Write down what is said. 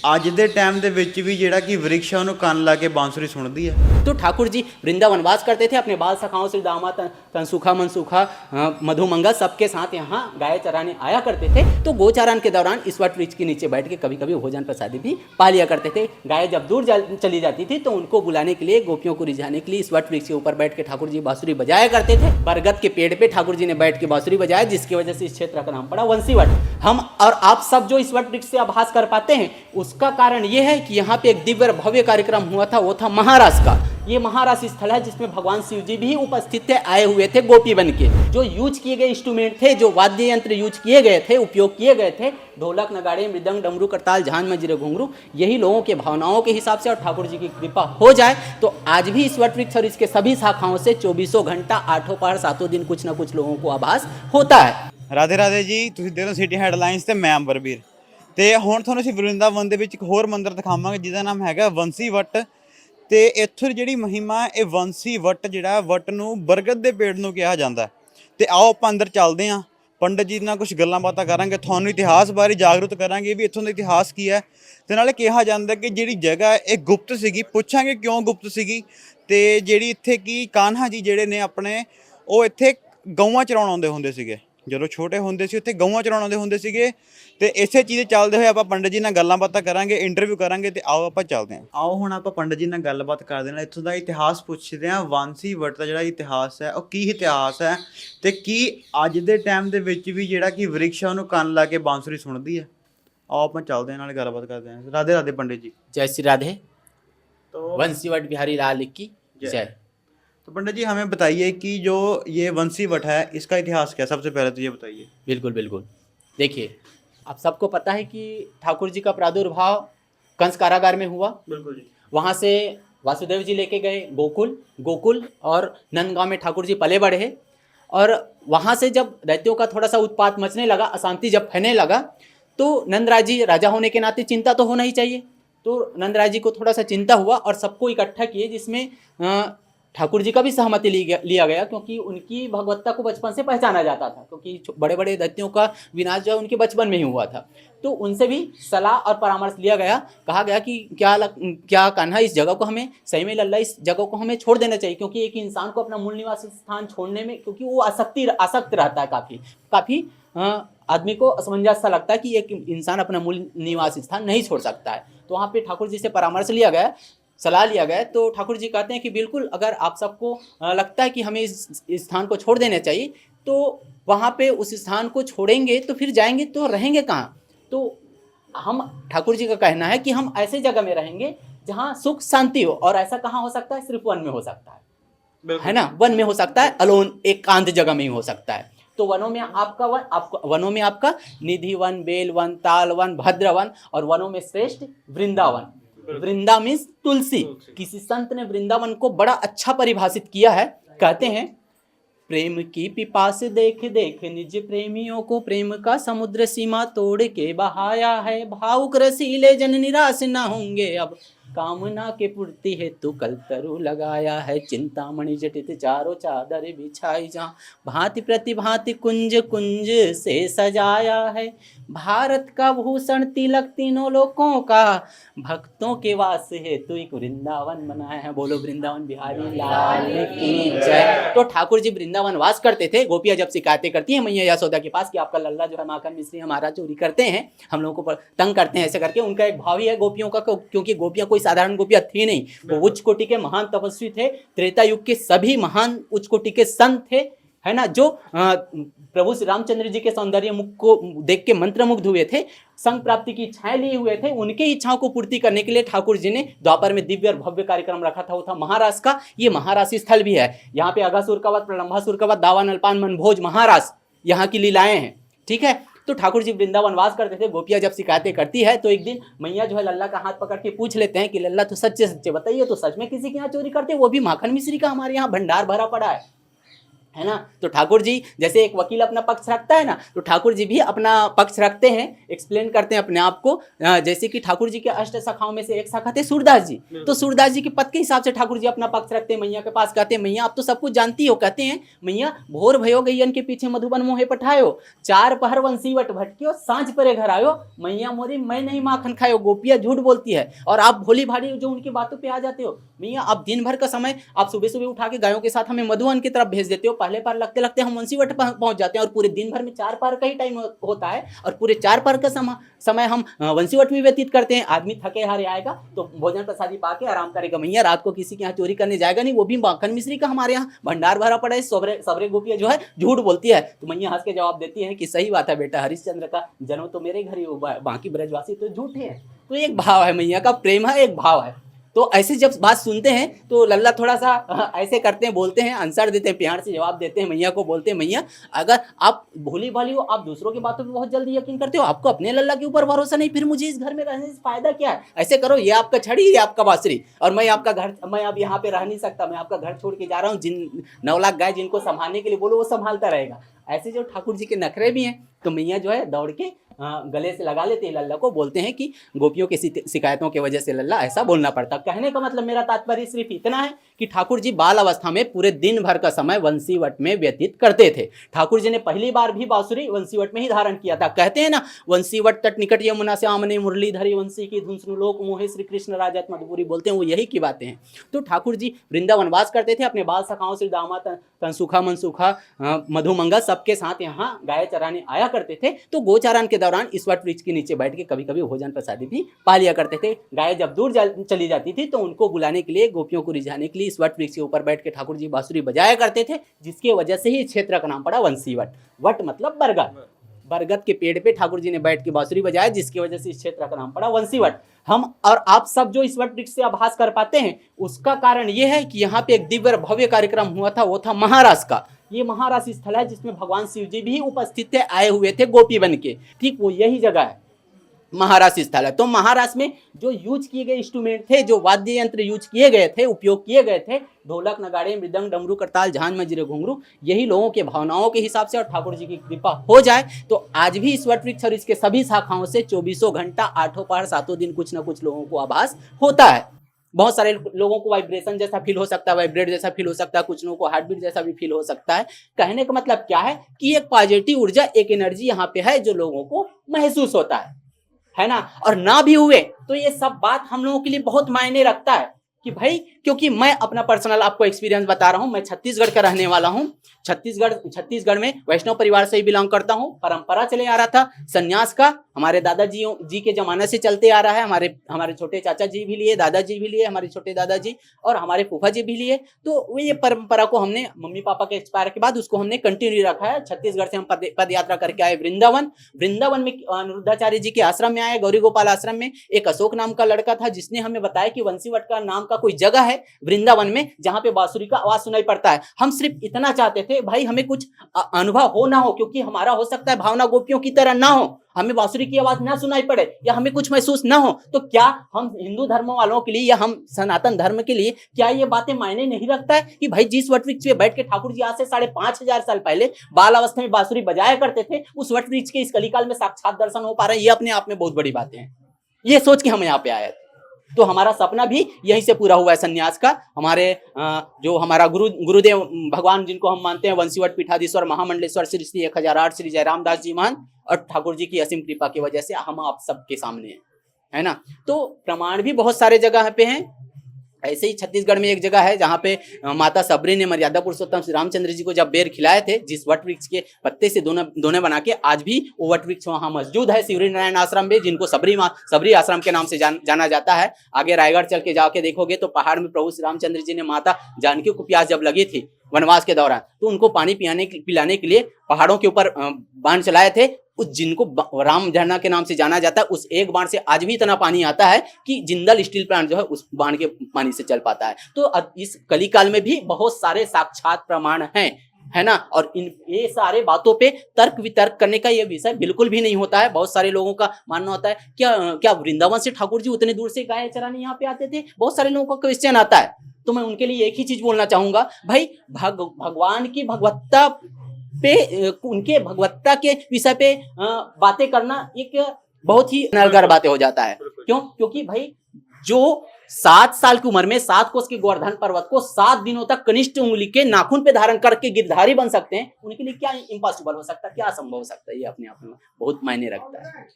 ਅੱਜ ਦੇ ਟਾਈਮ ਦੇ ਵਿੱਚ ਵੀ ਜਿਹੜਾ कि वृक्षां ਨੂੰ ਕੰਨ ला के बांसुरी सुनती है। तो ठाकुर जी वृंदावन वास करते थे, अपने बाल सखाओं से दामा तनसुखा मनसुखा मधुमंगा सबके साथ यहाँ गाय चराने आया करते थे। तो गोचारण के दौरान इस वट वृक्ष के नीचे बैठ के कभी कभी भोजन प्रसादी भी पा लिया करते थे। गाय जब दूर चली जाती थी तो उनको बुलाने के लिए, गोपियों को रिझाने के लिए इस वट वृक्ष के ऊपर बैठ के ठाकुर जी बांसुरी बजाया करते थे। बरगद के पेड़ पे ठाकुर जी ने बैठ के बांसुरी बजाया, जिसकी वजह से इस क्षेत्र का नाम पड़ा वंशीवट। हम और आप सब जो इस वट वृक्ष से आभास कर पाते हैं, उसका कारण यह है कि यहाँ पे एक दिव्य और भव्य कार्यक्रम हुआ था, वो था महारास का। ये महारास स्थल है जिसमें भगवान शिव जी भी उपस्थित थे, आए हुए थे गोपी बन के। जो यूज किए गए इंस्ट्रूमेंट थे, जो वाद्य यंत्र यूज किए गए थे, उपयोग किए गए थे, ढोलक नगाड़े मृदंग डमरू करताल झांझ मंजीरे घुंघरू, यही लोगों के भावनाओं के हिसाब से और ठाकुर जी की कृपा हो जाए तो आज भी इस वट वृक्ष और इसके सभी शाखाओं से 24 घंटा 8 पहर 7 दिन कुछ ना कुछ लोगों को आभास होता है। ਰਾਧੇ ਰਾਧੇ ਜੀ, ਤੁਸੀਂ ਦੇਖ ਰਹੇ ਹੋ ਸਿਟੀ ਹੈਡਲਾਈਨਸ ਤੇ ਮੈਂ ਅੰਬਰਵੀਰ। ਤੇ ਹੁਣ ਤੁਹਾਨੂੰ ਅਸੀਂ ਵਰਿੰਦਾਵਨ ਦੇ ਵਿੱਚ ਇੱਕ ਹੋਰ ਮੰਦਿਰ ਦਿਖਾਵਾਂਗੇ ਜਿਹਦਾ ਨਾਮ ਹੈਗਾ ਵੰਸੀ ਵਟ। ਤੇ ਇੱਥੋਂ ਦੀ ਜਿਹੜੀ ਮਹਿਮਾ, ਇਹ ਵੰਸੀ ਵਟ ਜਿਹੜਾ ਵਟ ਨੂੰ ਬਰਗਦ ਦੇ ਪੇੜ ਨੂੰ ਕਿਹਾ ਜਾਂਦਾ। ਤੇ ਆਓ ਆਪਾਂ ਅੰਦਰ ਚੱਲਦੇ ਹਾਂ, ਪੰਡਤ ਜੀ ਨਾਲ ਕੁਝ ਗੱਲਾਂ ਬਾਤਾਂ ਕਰਾਂਗੇ, ਤੁਹਾਨੂੰ ਇਤਿਹਾਸ ਬਾਰੇ ਜਾਗਰੂਕ ਕਰਾਂਗੇ ਵੀ ਇੱਥੋਂ ਦਾ ਇਤਿਹਾਸ ਕੀ ਹੈ। ਤੇ ਨਾਲੇ ਕਿਹਾ ਜਾਂਦਾ ਕਿ ਜਿਹੜੀ ਜਗ੍ਹਾ ਇਹ ਗੁਪਤ ਸੀਗੀ, ਪੁੱਛਾਂਗੇ ਕਿਉਂ ਗੁਪਤ ਸੀਗੀ। ਤੇ ਜਿਹੜੀ ਇੱਥੇ ਕੀ ਕਾਨਹਾ ਜੀ ਜਿਹੜੇ ਨੇ ਆਪਣੇ, ਉਹ ਇੱਥੇ ਗਊਆਂ ਚਰਾਉਣ ਆਉਂਦੇ ਹੁੰਦੇ ਸੀਗੇ। ਜਦੋਂ ਛੋਟੇ ਹੁੰਦੇ ਸੀ ਉੱਥੇ ਗਊਆਂ ਚਰਾਉਣ ਆਉਂਦੇ ਹੁੰਦੇ ਸੀਗੇ। ਤੇ ਇਸੇ ਚੀਜ਼ ਚੱਲਦੇ ਹੋਏ ਆਪਾਂ ਪੰਡਤ ਜੀ ਨਾਲ ਗੱਲਾਂ ਬਾਤਾਂ ਕਰਾਂਗੇ, ਇੰਟਰਵਿਊ ਕਰਾਂਗੇ। ਤੇ ਆਓ ਆਪਾਂ ਚੱਲਦੇ ਹਾਂ। ਆਓ ਹੁਣ ਆਪਾਂ ਪੰਡਤ ਜੀ ਨਾਲ ਗੱਲਬਾਤ ਕਰਦੇ ਹਾਂ, ਇੱਥੋਂ ਦਾ ਇਤਿਹਾਸ ਪੁੱਛਦੇ ਹਾਂ। ਵਾਂਸੀ ਵਟ ਦਾ ਜਿਹੜਾ ਇਤਿਹਾਸ ਹੈ ਉਹ ਕੀ ਇਤਿਹਾਸ ਹੈ, ਤੇ ਕੀ ਅੱਜ ਦੇ ਟਾਈਮ ਦੇ ਵਿੱਚ ਵੀ ਜਿਹੜਾ ਕਿ ਵ੍ਰਿਕਸ਼ਾਂ ਨੂੰ ਕੰਨ ਲਾ ਕੇ ਬਾਂਸੁਰੀ ਸੁਣਦੀ ਹੈ। ਆਓ ਆਪਾਂ ਚੱਲਦੇ ਹਾਂ, ਨਾਲੇ ਗੱਲਬਾਤ ਕਰਦੇ ਹਾਂ। ਰਾਧੇ ਰਾਧੇ पंडित जी। जय श्री राधे। तो वंशीवट बिहारी लाल की जय। तो पंडित जी हमें बताइए कि जो ये वंशी वट है इसका इतिहास क्या है? सबसे पहले तो ये बताइए। बिल्कुल बिल्कुल। देखिए, आप सबको पता है कि ठाकुर जी का प्रादुर्भाव कंस कारागार में हुआ। बिल्कुल जी। वहाँ से वासुदेव जी लेके गए गोकुल और नंदगांव में ठाकुर जी पले बढ़े। और वहाँ से जब दैत्यों का थोड़ा सा उत्पात मचने लगा, अशांति जब फैलने लगा, तो नंदराज जी राजा होने के नाते चिंता तो होना ही चाहिए। तो नंदराज जी को थोड़ा सा चिंता हुआ और सबको इकट्ठा किए, जिसमें ठाकुर जी का भी सहमति लिया गया, क्योंकि उनकी भगवत्ता को बचपन से पहचाना जाता था, क्योंकि बड़े बड़े दैत्यों का विनाश जो है उनके बचपन में ही हुआ था। तो उनसे भी सलाह और परामर्श लिया गया। कहा गया कि क्या कान्हा, इस जगह को हमें सही में लल्ला, इस जगह को हमें छोड़ देना चाहिए, क्योंकि एक इंसान को अपना मूल निवास स्थान छोड़ने में, क्योंकि वो आसक्त रहता है, काफ़ी आदमी को असमंजस सा लगता है कि एक इंसान अपना मूल निवास स्थान नहीं छोड़ सकता है। तो वहाँ पे ठाकुर जी से परामर्श लिया गया, सलाह लिया गया। तो ठाकुर जी कहते हैं कि बिल्कुल, अगर आप सबको लगता है कि हमें इस स्थान को छोड़ देना चाहिए, तो वहाँ पे उस स्थान को छोड़ेंगे तो फिर जाएंगे तो रहेंगे कहाँ। तो हम, ठाकुर जी का कहना है कि हम ऐसे जगह में रहेंगे जहाँ सुख शांति हो। और ऐसा कहाँ हो सकता है? सिर्फ वन में हो सकता है ना, वन में हो सकता है, अलोन, एकांत जगह में ही हो सकता है। तो वनों में वनों में आपका निधि वन, बेल वन, ताल वन, भद्र वन, और वनों में श्रेष्ठ वृंदावन। वृंदा मीन्स तुलसी। किसी संत ने वृंदावन को बड़ा अच्छा परिभाषित किया है। कहते हैं, प्रेम की पिपास देख देख निज प्रेमियों को प्रेम का समुद्र सीमा तोड़ के बहाया है। भावुक रसीले जन निराश न होंगे अब, कामना के पूर्ति हेतु कल तरु लगाया है। चिंतामणि जटित चारों चादर बिछाई जहाँ, भांति प्रतिभांति कुंज कुंज से सजाया है। भारत का भूषण तिलक तीनों लोकों का, भक्तों के वास हेतु एक वृंदावन बनाया है। बोलो वृंदावन बिहारी लाल की जय। तो ठाकुर जी वृंदावन वास करते थे। गोपियाँ जब शिकायतें करती हैं मैया यशोदा के पास कि आपका लल्ला जो है माखन मिश्री हमारा चोरी करते हैं, हम लोगों को तंग करते हैं, ऐसे करके, उनका एक भाव ही है गोपियों का, क्योंकि गोपियाँ कोई साधारण गोपियाँ थी नहीं, वो उच्च कोटि के महान तपस्वी थे। त्रेता युग के सभी महान उच्च कोटि के संत थे, है ना, जो प्रभु श्री रामचंद्र जी के सौंदर्य मुख को देख के मंत्रमुग्ध हुए थे, संग प्राप्ति की इच्छाएं लिए हुए थे। उनके इच्छाओं को पूर्ति करने के लिए ठाकुर जी ने द्वापर में दिव्य और भव्य कार्यक्रम रखा था, वो था महारास का। ये महारासी स्थल भी है। यहाँ पे अघासुर का वध, प्रलंबासुर का वध, दावा नलपान मनभोज महारास यहाँ की लीलाएं हैं। ठीक है। तो ठाकुर जी वृंदावन वास करते थे। गोपियाँ जब शिकायतें करती है तो एक दिन मैया जो है लल्ला का हाथ पकड़ के पूछ लेते हैं कि लल्ला तो सच्चे सच्चे बताइए, तो सच में किसी के यहाँ चोरी करते? वो भी माखन मिश्री का हमारे यहाँ भंडार भरा पड़ा है। है ना। तो ठाकुर जी जैसे एक वकील अपना पक्ष रखता है ना, तो ठाकुर जी भी अपना पक्ष रखते हैं, एक्सप्लेन करते हैं अपने आप को। जैसे कि ठाकुर जी के अष्ट शाखाओं में से एक शाखा थे सूरदास जी, तो सूरदास जी के पद के हिसाब से ठाकुर जी अपना पक्ष रखते हैं। मैया के पास कहते हैं मैया आप तो सब कुछ जानती हो, कहते हैं मैया भोर भयो गैयन के पीछे मधुबन मोहे पठायो, चार पहर वंशीवट भटकियो, सांझ परे घर आयो, मैया मोरी मैं नहीं माखन खायो। गोपिया झूठ बोलती है और आप भोली भाली जो उनकी बातों पे आ जाते हो। मैया आप दिन भर का समय आप सुबह सुबह उठा के गायों के साथ हमें मधुबन की तरफ भेज देते हो, पहले पार लगते लगते हम वंशीवट पहुंच जाते हैं और पूरे दिन भर में 4 पार का ही टाइम होता है और पूरे 4 पार का समय हम वंशीवट में व्यतीत करते हैं। आदमी थके हारे आएगा तो भोजन प्रसादी पाके आराम करेगा, मैया रात को किसी के यहाँ चोरी करने जाएगा नहीं, वो भी माखन मिश्री का हमारे यहाँ भंडार भरा पड़ा है। सबरे गोपियां जो है झूठ बोलती है। तो मैया हंस के जवाब देती है कि सही बात है बेटा, हरिश्चंद्र का जन्म तो मेरे घर ही हुआ है, बाकी ब्रजवासी तो झूठे हैं। तो एक भाव है, मैया का प्रेम है, एक भाव है। तो ऐसे जब बात सुनते हैं तो लल्ला थोड़ा सा ऐसे करते हैं, बोलते हैं, आंसर देते हैं, प्यार से जवाब देते हैं। मैया को बोलते हैं मैया अगर आप भोली भाली हो, आप दूसरों की बातों पे बहुत जल्दी यकीन करते हो, आपको अपने लल्ला के ऊपर भरोसा नहीं, फिर मुझे इस घर में रहने से फायदा क्या है। ऐसे करो, ये आपका छड़ी, ये आपका बांसुरी, और मैं आपका घर, मैं अब यहाँ पे रह नहीं सकता, मैं आपका घर छोड़ के जा रहा हूँ। जिन 9 लाख गाय जिनको संभालने के लिए बोलो वो संभालता रहेगा। ऐसे जो ठाकुर जी के नखरे भी हैं, तो मैया जो है दौड़ के गले से लगा लेते हैं लल्ला को, बोलते हैं कि गोपियों की शिकायतों की वजह से लल्ला ऐसा बोलना पड़ता। कहने का मतलब मेरा तात्पर्य सिर्फ इतना है कि ठाकुर जी बाल अवस्था में पूरे दिन भर का समय वंशीवट में व्यतीत करते थे। ठाकुर जी ने पहली बार भी बांसुरी वंशीवट में ही धारण किया था। कहते हैं ना, वंशीवट तट निकट यमुना से आमने मुरलीधरी वंशी की धुन सुन लोक मोहे श्री कृष्ण राजत मधुपुरी, बोलते हैं वो यही की बातें हैं। तो ठाकुर जी वृंदावनवास करते थे, अपने बाल सखाओं से दामा तनसुखा मनसुखा मधुमंगा सबके साथ यहाँ गाय चराने आया करते थे। तो गोचारण के दौरान इस वट वृक्ष के नीचे बैठ के कभी कभी भोजन प्रसादी भी पा लिया करते थे। गाय जब दूर चली जाती थी तो उनको बुलाने के लिए, गोपियों को रिझाने के लिए इस वट वृक्ष के ऊपर बैठ के ठाकुर जी बांसुरी बजाया करते थे, जिसकी वजह से ही क्षेत्र का नाम पड़ा वंशीवट। वट मतलब बरगद, बरगद के पेड़ पे ठाकुर जी ने बैठ के बांसुरी बजाया, जिसकी वजह से इस क्षेत्र का नाम पड़ा वंशीवट। हम और आप सब जो इस वट वृक्ष से आभास कर पाते हैं, उसका कारण यह है कि यहाँ पे एक दिव्य भव्य कार्यक्रम हुआ था, वो था महारास का। ये महारास स्थल है जिसमें भगवान शिव जी भी उपस्थित थे, आए हुए थे गोपी बन के, ठीक वो यही जगह है, महारास स्थल है। तो महारास में जो यूज किए गए इंस्ट्रूमेंट थे, जो वाद्य यंत्र यूज किए गए थे, उपयोग किए गए थे, ढोलक नगाड़े मृदंग डमरू करताल झांझ मंजीरे घुंघरू, यही लोगों के भावनाओं के हिसाब से और ठाकुर जी की कृपा हो जाए तो आज भी इस वट वृक्ष और इसके सभी शाखाओं से 24 घंटा 8 पहर 7 दिन कुछ ना कुछ लोगों को आभास होता है। बहुत सारे लोगों को वाइब्रेशन जैसा फील हो सकता है, वाइब्रेट जैसा फील हो सकता है, कुछ लोगों को हार्ट बीट जैसा भी फील हो सकता है। कहने का मतलब क्या है कि एक पॉजिटिव ऊर्जा, एक एनर्जी यहाँ पे है जो लोगों को महसूस होता है ना। और ना भी हुए तो ये सब बात हम लोगों के लिए बहुत मायने रखता है कि भाई, क्योंकि मैं अपना पर्सनल आपको एक्सपीरियंस बता रहा हूं। मैं छत्तीसगढ़ का रहने वाला हूं। छत्तीसगढ़ में वैष्णव परिवार से ही बिलोंग करता हूं। परंपरा चले आ रहा था संन्यास का, हमारे दादाजी जी के जमाने से चलते आ रहा है। हमारे छोटे चाचा जी भी लिए, दादाजी भी लिए, हमारे छोटे दादाजी और हमारे फूफा जी भी लिए। तो ये परंपरा को हमने मम्मी पापा के एक्सपायर के बाद उसको हमने कंटिन्यू रखा है। छत्तीसगढ़ से हम पद यात्रा करके आए वृंदावन में अनिरुद्धाचार्य जी के आश्रम में आए, गौरी गोपाल आश्रम में। एक अशोक नाम का लड़का था जिसने हमें बताया कि वंशीवट का नाम का कोई जगह है वृंदावन में जहां पे बांसुरी का आवाज सुनाई पड़ता है। हम सिर्फ इतना चाहते थे भाई हमें कुछ अनुभव हो ना हो, क्योंकि हमारा हो सकता है भावना गोपियों की तरह ना हो, हमें बांसुरी की आवाज ना सुनाई पड़े या हमें कुछ महसूस ना हो। तो क्या हम हिंदू धर्म वालों के लिए या हम सनातन धर्म के लिए क्या ये बातें मायने नहीं रखता है कि भाई जिस वट वृक्ष पे बैठ के ठाकुर जी आज से 5,500 साल पहले बाल अवस्था में बांसुरी बजाया करते थे, उस वट वृक्ष के इस कलिकाल में साक्षात दर्शन हो पा रहे हैं, ये अपने आप में बहुत बड़ी बातें हैं। ये सोच के हम यहाँ पे आए थे। तो हमारा सपना भी यहीं से पूरा हुआ है संन्यास का। हमारे जो हमारा गुरुदेव भगवान जिनको हम मानते हैं, वंशीवट पीठाधीश्वर महामंडलेश्वर श्री श्री 1008 श्री जयराम दास जी महान और ठाकुर जी की असीम कृपा की वजह से हम आप सबके सामने है ना। तो प्रमाण भी बहुत सारे जगह पे हैं। ऐसे ही छत्तीसगढ़ में एक जगह है जहाँ पे माता सबरी ने मर्यादा पुरुषोत्तम श्री रामचंद्र जी को जब बेर खिलाए थे, जिस वट वृक्ष के पत्ते से दोने बना के, आज भी वो वट वृक्ष वहाँ मौजूद है शिवरी नारायण आश्रम में, जिनको सबरी आश्रम के नाम से जाना जाता है। आगे रायगढ़ चल के जाके देखोगे तो पहाड़ में प्रभु श्री रामचंद्र जी ने माता जानकी को प्यास जब लगी थी वनवास के दौरान, तो उनको पानी पिलाने के लिए पहाड़ों के ऊपर बांध चलाए थे। उस जिनको राम झरना के नाम से जाना जाता है, उस एक बांध से आज भी इतना पानी आता है कि जिंदल स्टील प्लांट जो है उस बांध के पानी से चल पाता है। तो इस कलिकाल में भी बहुत सारे साक्षात प्रमाण हैं, है ना। और ये सारे बातों पे तर्क वितर्क करने का ये विषय बिल्कुल भी नहीं होता है। बहुत सारे लोगों का मानना होता है क्या वृंदावन से ठाकुर जी उतने दूर से गाय चराने यहाँ पे आते थे? बहुत सारे लोगों का क्वेश्चन आता है। तो मैं उनके लिए एक ही चीज बोलना चाहूंगा, भाई भगवान की भगवत्ता पे उनके भगवत्ता के विषय पे बातें करना एक बहुत ही नलगर बातें हो जाता है। क्यों? क्योंकि भाई जो 7 साल की उम्र में 7 कोस के गोवर्धन पर्वत को 7 दिनों तक कनिष्ठ उंगली के नाखून पे धारण करके गिरधारी बन सकते हैं, उनके लिए क्या इम्पॉसिबल हो सकता है, क्या असंभव हो सकता है, ये अपने आप में बहुत मायने रखता है।